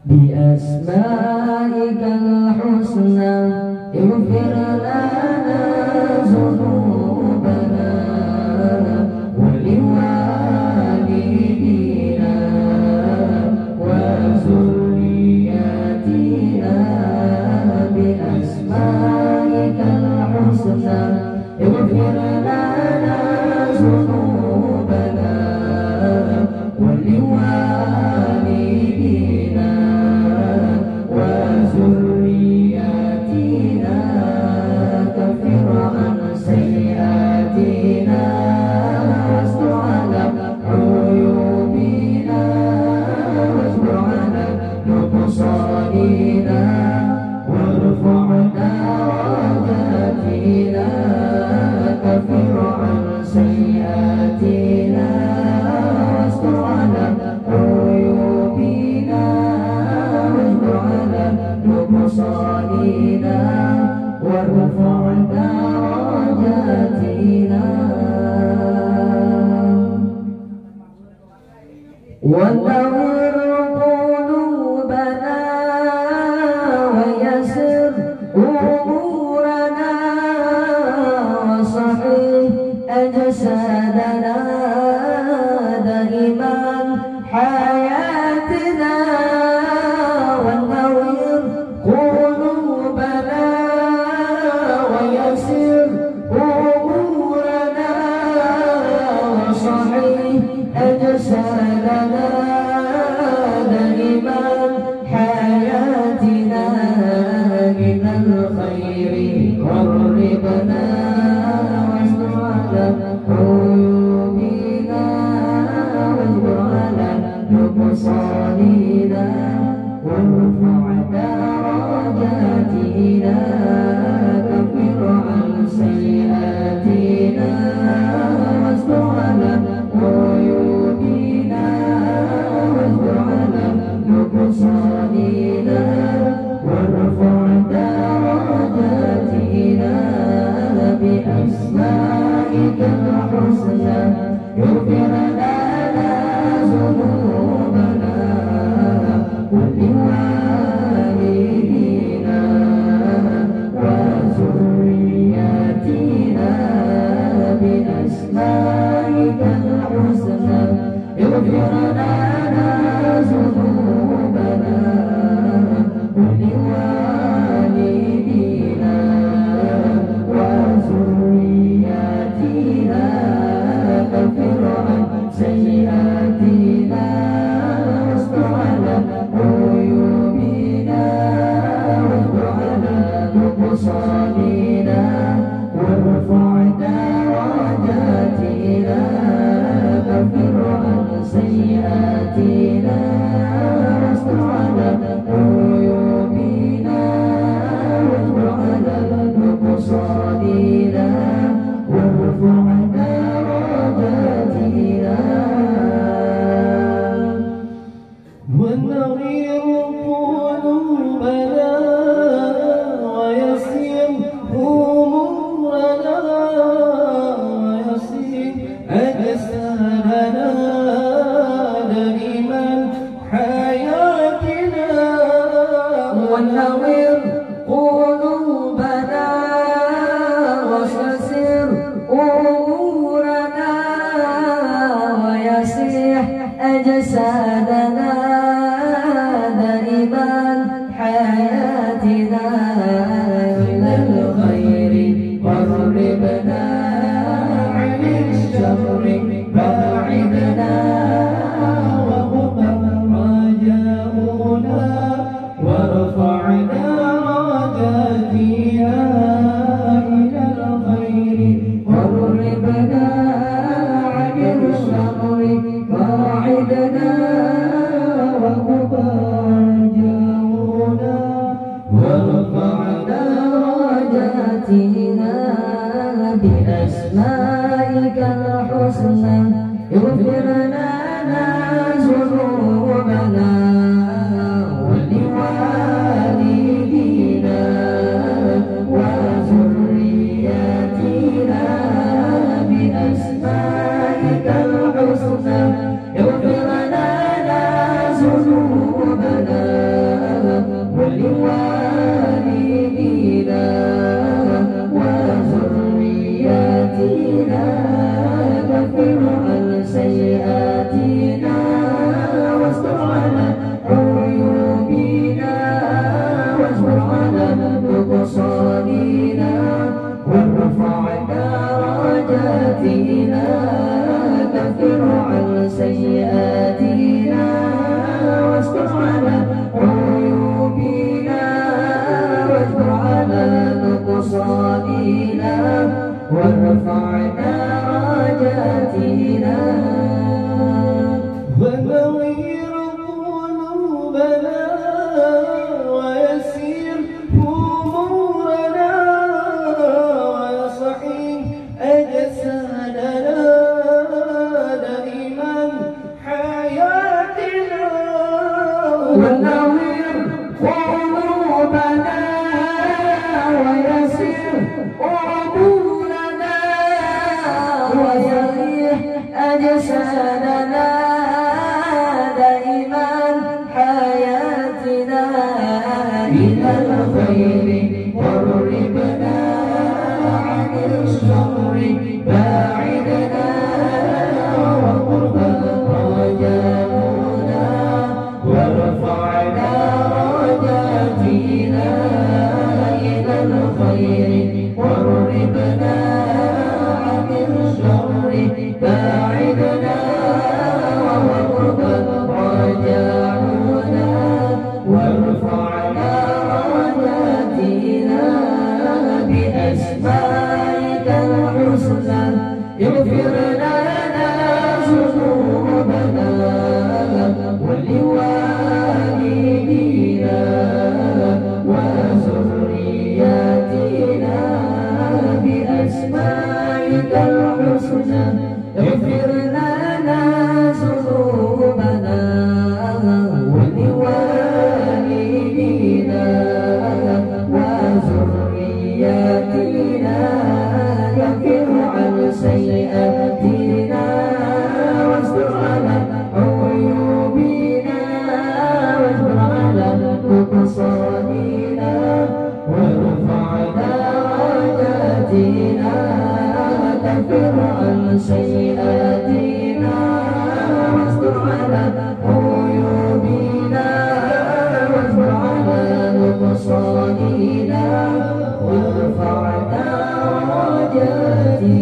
بأسمائك الحسنى اغفر لنا ذنوبنا ولوالدينا وذرياتنا بأسمائك الحسنى اغفر لنا ذنوبنا ولوالدينا وذرياتنا كفر عن سيئاتنا واستر على عيوبنا واجبر على نقصاننا وارفع درجاتنا كفر عن سيئاتنا واستر على عيوبنا واجبر على نقصاننا وارفع درجاتنا ونور قلوبنا ويسر أمورنا وصحح أجسادنا دائما حياتنا ونور قلوبنا ويسر أمورنا وصحح أجسادنا دائما حياتنا من الخير قربنا واستر على عيوبنا واجبر على نقصاننا وارفع درجاتنا كفر عن سيئاتنا واستر على عيوبنا واجبر على نقصاننا وارفع درجاتنا بأسمائك الحسنى اغفر لنا ذنوبنا ولوالدينا وذرياتنا بأسمائك الحسنى اغفر لنا ذنوبنا ولوالدينا وذرياتنا كفر عن سيئاتنا واستر على عيوبنا واجبر على نقصاننا وارفع درجاتنا كفر عن سيئاتنا واستر على عيوبنا واجبر على نقصاننا وارفع درجاتنا ونغير قلوبنا ويسر أمورنا ويسر أجسادنا دائما حياتنا ونغير قلوبنا ويسر أمورنا ويسر أجسادنا دائما حياتنا إلى الخير قربنا عن الشر باعدنا وهب رجاؤنا وارفع درجاتنا إلى الخير قربنا عن الشر باعدنا وهب رجاؤنا وارفع درجاتنا بأسمائك الحسنى اغفر لنا ذنوبنا ولوالدينا وذرياتنا بأسمائك الحسنى اغفر لنا ذنوبنا الخير قربنا عن الشر باعدنا وقربا رجاؤنا وارفعنا رجاتنا إلى الخير قربنا عن الشر باعدنا وقربا رجاؤنا وارفعنا رجاتنا بأسمائك الحسنى اغفر لنا ذنوبنا ولوالدينا وذرياتنا بأسمائك الحسنى اغفر لنا ذنوبنا ولوالدينا وذرياتنا كفر عن سيئاتنا واستر على عيوبنا واجبر على نقصاننا وارفعنا درجاتنا كفر عن سيئاتنا واستر على عيوبنا واجبر على نقصاننا وارفعنا درجاتنا.